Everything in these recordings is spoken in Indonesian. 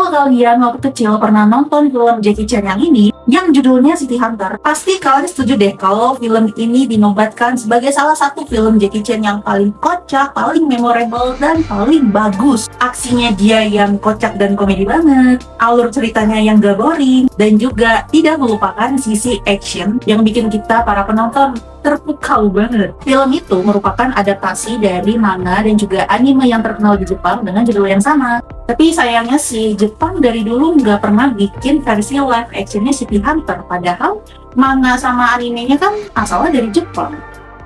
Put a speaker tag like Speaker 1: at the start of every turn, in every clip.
Speaker 1: Kalau kalian waktu kecil pernah nonton film Jackie Chan yang ini, yang judulnya City Hunter, pasti kalian setuju deh kalau film ini dinobatkan sebagai salah satu film Jackie Chan yang paling kocak, paling memorable, dan paling bagus. Aksinya dia yang kocak dan komedi banget, alur ceritanya yang gak boring, dan juga tidak melupakan sisi action yang bikin kita para penonton terpukau banget. Film itu merupakan adaptasi dari manga dan juga anime yang terkenal di Jepang dengan judul yang sama. Tapi sayangnya sih, Jepang dari dulu nggak pernah bikin versi live actionnya City Hunter. Padahal manga sama animenya kan asalnya dari Jepang.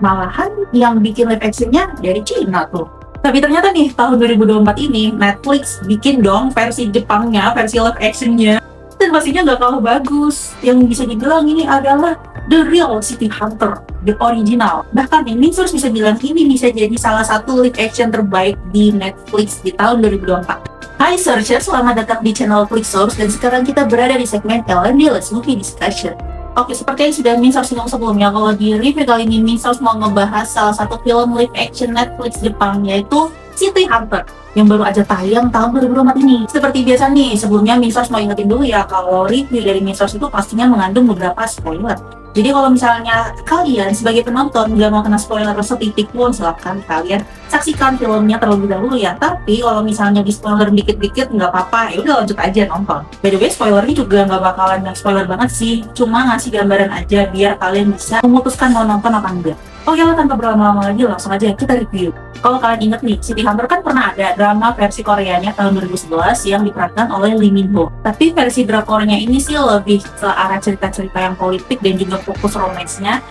Speaker 1: Malahan yang bikin live actionnya dari Cina tuh. Tapi ternyata nih, tahun 2024 ini Netflix bikin dong versi Jepangnya, versi live actionnya. Dan pastinya nggak kalah bagus. Yang bisa dibilang ini adalah the real City Hunter, the original. Bahkan ini terus bisa bilang ini bisa jadi salah satu live action terbaik di Netflix di tahun 2024. Hai Searcher, selamat datang di channel ClickSource dan sekarang kita berada di segmen L&D Let's Movie Discussion. Oke, seperti yang sudah Minsource singgung sebelumnya, kalau di review kali ini Minsource mau ngebahas salah satu film live action Netflix Jepang, yaitu City Hunter yang baru aja tayang tahun 2024 ini. Seperti biasa nih, sebelumnya Minsource mau ingetin dulu ya kalau review dari Minsource itu pastinya mengandung beberapa spoiler. Jadi kalau misalnya kalian sebagai penonton nggak mau kena spoiler setitik pun, silahkan kalian saksikan filmnya terlebih dahulu ya. Tapi kalau misalnya di spoiler dikit-dikit nggak apa-apa, ya udah lanjut aja nonton. By the way, spoilernya juga nggak bakalan spoiler banget sih, cuma ngasih gambaran aja biar kalian bisa memutuskan mau nonton apa enggak. Oke lah, tanpa berlama-lama lagi langsung aja kita review. Kalau kalian inget nih, City Hunter kan pernah ada drama versi Koreanya tahun 2011 yang diperankan oleh Lee Min Ho. Tapi versi drakornya ini sih lebih ke arah cerita-cerita yang politik dan juga fokus romansnya,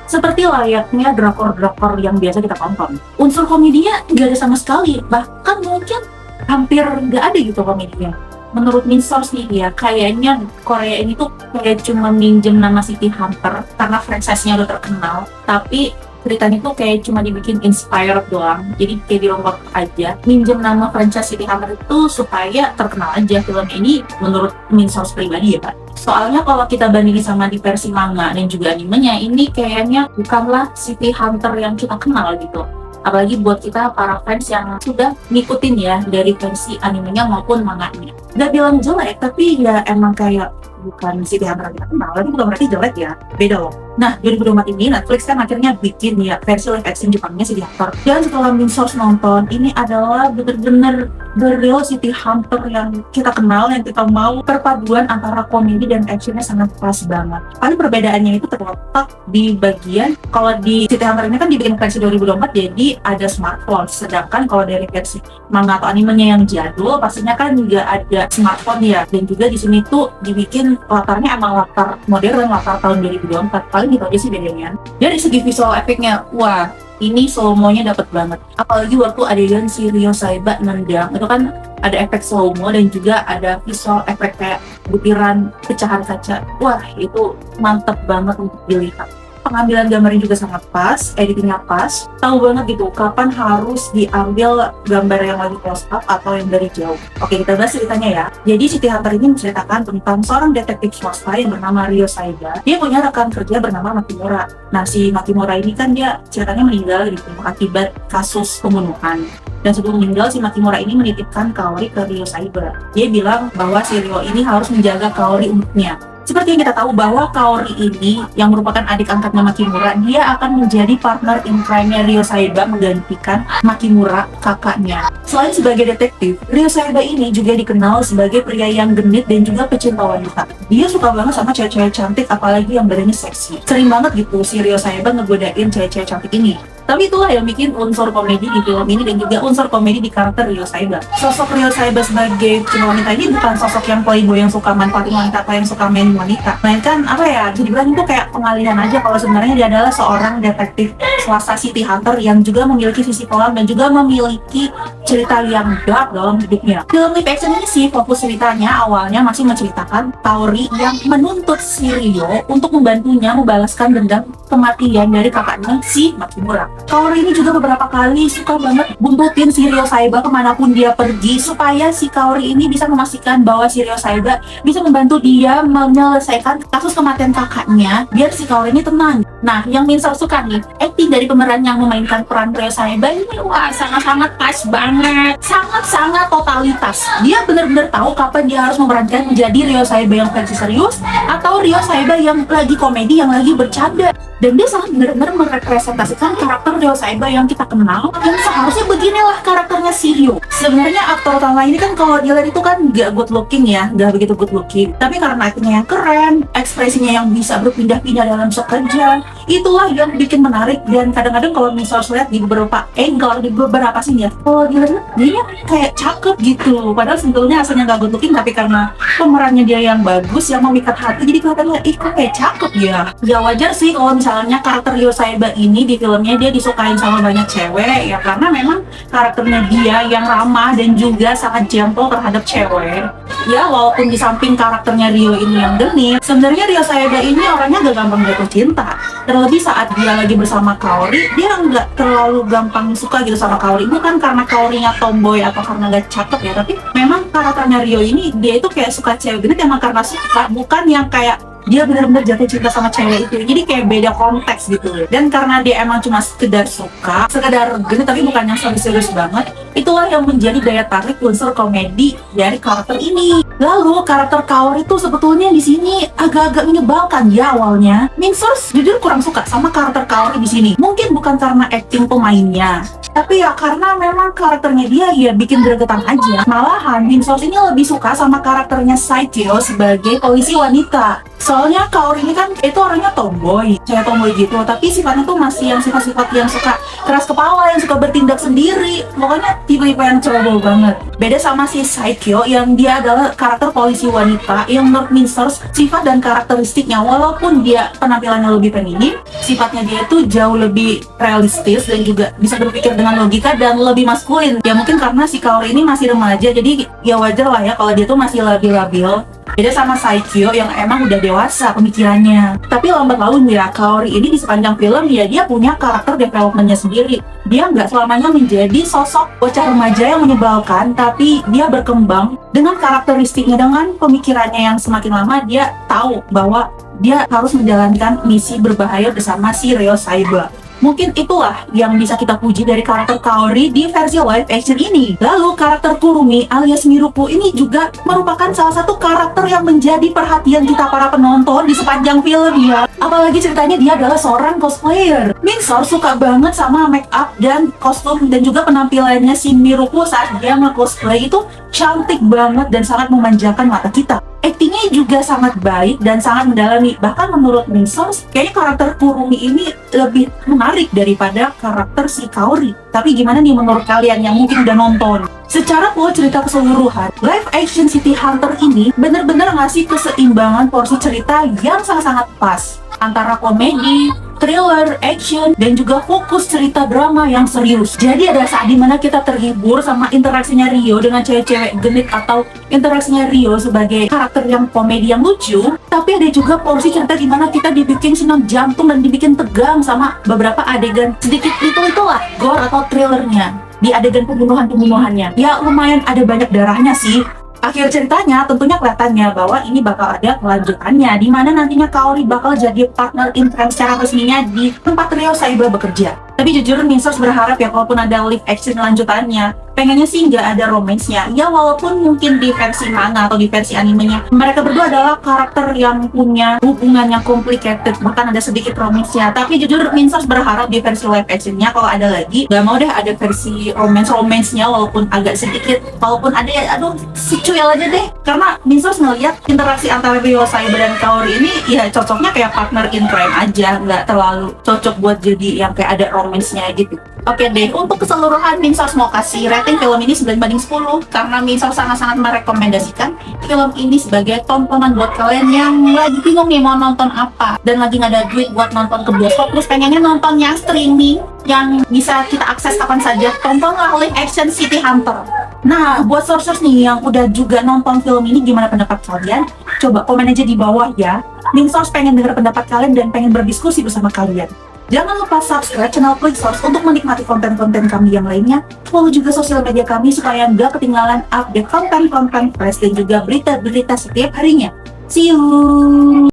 Speaker 1: seperti layaknya drakor-drakor yang biasa kita tonton. Unsur komedinya nggak ada sama sekali, bahkan mungkin hampir nggak ada gitu komedinya. Menurut Minsource nih ya, kayaknya Korea ini tuh kayak cuma minjem nama City Hunter karena franchise-nya udah terkenal, tapi ceritanya tuh kayak cuma dibikin inspired doang, jadi kayak dilompat aja minjem nama franchise City Hunter itu supaya terkenal aja film ini menurut Minsource pribadi ya Pak. Soalnya kalau kita bandingin sama di versi manga dan juga animenya, ini kayaknya bukanlah City Hunter yang kita kenal gitu. Apalagi buat kita para fans yang sudah ngikutin ya dari versi animenya maupun manganya. Gak bilang jelek, tapi ya emang kayak bukan City Hunter yang kita kenal, tapi bukan berarti jelek ya, beda loh. Nah, 2024 ini Netflix kan akhirnya bikin ya versi live action Jepangnya City Hunter. Dan setelah Minsource nonton, ini adalah bener-bener the real City Hunter yang kita kenal, yang kita mau. Perpaduan antara komedi dan actionnya sangat pas banget. Paling perbedaannya itu terletak di bagian, kalau di City Hunter ini kan dibikin versi 2024 jadi ada smartphone. Sedangkan kalau dari versi manga atau animenya yang jadul, pastinya kan juga ada smartphone ya. Dan juga di sini tuh dibikin latarnya emang latar modern, latar tahun 2024. Paling gitu aja sih bedanya. Dari segi visual efeknya, wah ini slow-mo-nya dapet banget. Apalagi waktu adegan si Ryo Saiba nendang, itu kan ada efek slow-mo dan juga ada visual efek kayak butiran pecahan kaca. Wah itu mantep banget untuk dilihat. Pengambilan gambarnya juga sangat pas, editingnya pas, tahu banget gitu kapan harus diambil gambar yang lagi close up atau yang dari jauh. Oke, kita bahas ceritanya ya. Jadi City Hunter ini menceritakan tentang seorang detektif swasta yang bernama Ryo Saiba. Dia punya rekan kerja bernama Makimura. Nah, si Makimura ini kan dia ceritanya meninggal gitu akibat kasus pembunuhan. Dan sebelum meninggal, si Makimura ini menitipkan Kaori ke Ryo Saiba. Dia bilang bahwa si Ryo ini harus menjaga Kaori untuknya. Seperti yang kita tahu bahwa Kaori ini yang merupakan adik angkatnya Makimura, dia akan menjadi partner in crime-nya Ryo Saiba menggantikan Makimura, kakaknya. Selain sebagai detektif, Ryo Saiba ini juga dikenal sebagai pria yang genit dan juga pecinta wanita. Dia suka banget sama cewek-cewek cantik, apalagi yang badannya seksi. Sering banget gitu si Ryo Saiba ngegodain cewek-cewek cantik ini. Tapi itulah yang bikin unsur komedi di film ini dan juga unsur komedi di karakter Ryo Saiba. Sosok Ryo Saiba sebagai pecinta wanita ini bukan sosok yang playboy yang suka manfaatin wanita atau yang suka main wanita. Melainkan apa ya, jadi bilang itu kayak pengalihan aja kalau sebenarnya dia adalah seorang detektif swasta City Hunter yang juga memiliki sisi kelam dan juga memiliki cerita yang dark dalam hidupnya. Film live action ini sih fokus ceritanya awalnya masih menceritakan Kaori yang menuntut si Ryo untuk membantunya membalaskan dendam kematian dari kakaknya si Makimura. Kaori ini juga beberapa kali suka banget buntutin si Ryo Saiba kemanapun dia pergi supaya si Kaori ini bisa memastikan bahwa si Ryo Saiba bisa membantu dia menyelesaikan kasus kematian kakaknya biar si Kaori ini tenang. Nah, yang Minso suka nih, acting dari pemeran yang memainkan peran Ryo Saeba ini wah sangat-sangat pas banget, sangat-sangat totalitas. Dia benar-benar tahu kapan dia harus memerankan menjadi Ryo Saeba yang versi serius atau Ryo Saeba yang lagi komedi, yang lagi bercanda. Dan dia sangat benar-benar merepresentasikan karakter Ryo Saeba yang kita kenal, yang seharusnya beginilah karakternya si Ryo. Sebenarnya aktor utama ini kan kalau dilihat itu kan gak good looking ya, gak begitu good looking. Tapi karena aktingnya yang keren, ekspresinya yang bisa berpindah-pindah dalam sekejap, itulah yang bikin menarik. Dan kadang-kadang kalau misalnya lihat di beberapa angle, di beberapa scene ya, kalau dilihat dia kayak cakep gitu. Padahal sebetulnya aslinya gak good looking, tapi karena pemerannya dia yang bagus, yang memikat hati, jadi kelihatannya, ih kok kayak cakep ya. Ya wajar sih kalau misalnya karakter Ryo Saeba ini di filmnya dia disukain sama banyak cewek ya, karena memang karakternya dia yang ramah dan juga sangat gentle terhadap cewek. Ya walaupun di samping karakternya Ryo ini yang genit, sebenarnya Ryo Saeba ini orangnya gak gampang jatuh cinta. Terlebih saat dia lagi bersama Kaori, dia nggak terlalu gampang suka gitu sama Kaori. Bukan karena Kaorinya tomboy atau karena gak cakep ya, tapi memang karakternya Ryo ini dia itu kayak suka cewek genit emang karena suka, bukan yang kayak dia benar-benar jatuh cinta sama cewek itu. Jadi kayak beda konteks gitu. Dan karena dia emang cuma sekedar suka, sekedar genit tapi bukan yang serius banget, itulah yang menjadi daya tarik unsur komedi dari karakter ini. Lalu karakter Kaori itu sebetulnya di sini agak-agak menyebalkan ya awalnya. Minso jujur kurang suka sama karakter Kaori di sini. Mungkin bukan karena acting pemainnya, tapi ya karena memang karakternya dia ya bikin gregetan aja. Malahan Minso ini lebih suka sama karakternya Saikyo sebagai polisi wanita. Soalnya Kaori ini kan itu orangnya tomboy, cewek tomboy gitu, tapi sifatnya tuh masih yang sifat-sifat yang suka keras kepala, yang suka bertindak sendiri. Pokoknya tipe-tipe yang ceroboh banget. Beda sama si Saikyo yang dia adalah karakter polisi wanita yang menurut Minso sifat dan karakteristiknya walaupun dia penampilannya lebih feminim, sifatnya dia itu jauh lebih realistis dan juga bisa berpikir dengan logika dan lebih maskulin. Ya mungkin karena si Kaori ini masih remaja, jadi ya wajar lah ya kalau dia tuh masih labil-labil. Beda sama Saikyo yang emang udah dewasa pemikirannya. Tapi lambat laun ya, Kaori ini di sepanjang film ya dia punya karakter developmentnya sendiri. Dia nggak selamanya menjadi sosok bocah remaja yang menyebalkan, tapi dia berkembang dengan karakteristiknya, dengan pemikirannya yang semakin lama dia tahu bahwa dia harus menjalankan misi berbahaya bersama si Ryo Saeba. Mungkin itulah yang bisa kita puji dari karakter Kaori di versi live action ini. Lalu karakter Kurumi alias Miruku ini juga merupakan salah satu karakter yang menjadi perhatian kita para penonton di sepanjang film ya. Apalagi ceritanya dia adalah seorang cosplayer. Minso suka banget sama make up dan kostum dan juga penampilannya si Miruku saat dia nge-cosplay itu cantik banget dan sangat memanjakan mata kita. Aktingnya juga sangat baik dan sangat mendalami. Bahkan menurut Minso, kayaknya karakter Kurumi ini lebih menarik daripada karakter si Kaori. Tapi gimana nih menurut kalian yang mungkin udah nonton? Secara plot cerita keseluruhan, live action City Hunter ini bener-bener ngasih keseimbangan porsi cerita yang sangat-sangat pas. Antara komedi, thriller, action, dan juga fokus cerita drama yang serius. Jadi ada saat dimana kita terhibur sama interaksinya Ryo dengan cewek-cewek genit atau interaksinya Ryo sebagai karakter yang komedi yang lucu. Tapi ada juga porsi cerita dimana kita dibikin senam jantung dan dibikin tegang sama beberapa adegan sedikit itulah gore atau thrillernya di adegan pembunuhan-pembunuhannya. Ya lumayan ada banyak darahnya sih. Akhir ceritanya tentunya kelihatannya bahwa ini bakal ada kelanjutannya, di mana nantinya Kaori bakal jadi partner in crime secara resminya di tempat Ryo Saeba bekerja. Tapi jujur Minso berharap ya kalaupun ada live action lanjutannya, pengennya sih nggak ada romance-nya. Ya walaupun mungkin di versi manga atau di versi animenya, mereka berdua adalah karakter yang punya hubungan yang complicated, bahkan ada sedikit romance-nya. Tapi jujur Minso berharap di versi live action-nya kalau ada lagi, nggak mau deh ada versi romance-nya walaupun agak sedikit. Walaupun ada ya, aduh si cuel aja deh. Karena Minso ngeliat interaksi antara Ryo Saeba dan Kaori ini ya cocoknya kayak partner in crime aja, nggak terlalu cocok buat jadi yang kayak ada romance-nya gitu. Oke deh, untuk keseluruhan Minso mau kasih rating film ini 9/10 karena Minso sangat-sangat merekomendasikan film ini sebagai tontonan buat kalian yang lagi bingung nih mau nonton apa dan lagi nggak ada duit buat nonton ke bioskop, terus pengennya nonton yang streaming yang bisa kita akses kapan saja. Tontonlah live action City Hunter. Nah, buat sources nih yang udah juga nonton film ini, gimana pendapat kalian? Coba komen aja di bawah ya. Minso pengen dengar pendapat kalian dan pengen berdiskusi bersama kalian. Jangan lupa subscribe channel Clicksource untuk menikmati konten-konten kami yang lainnya. Follow juga sosial media kami supaya nggak ketinggalan update konten-konten fresh dan juga berita-berita setiap harinya. See you!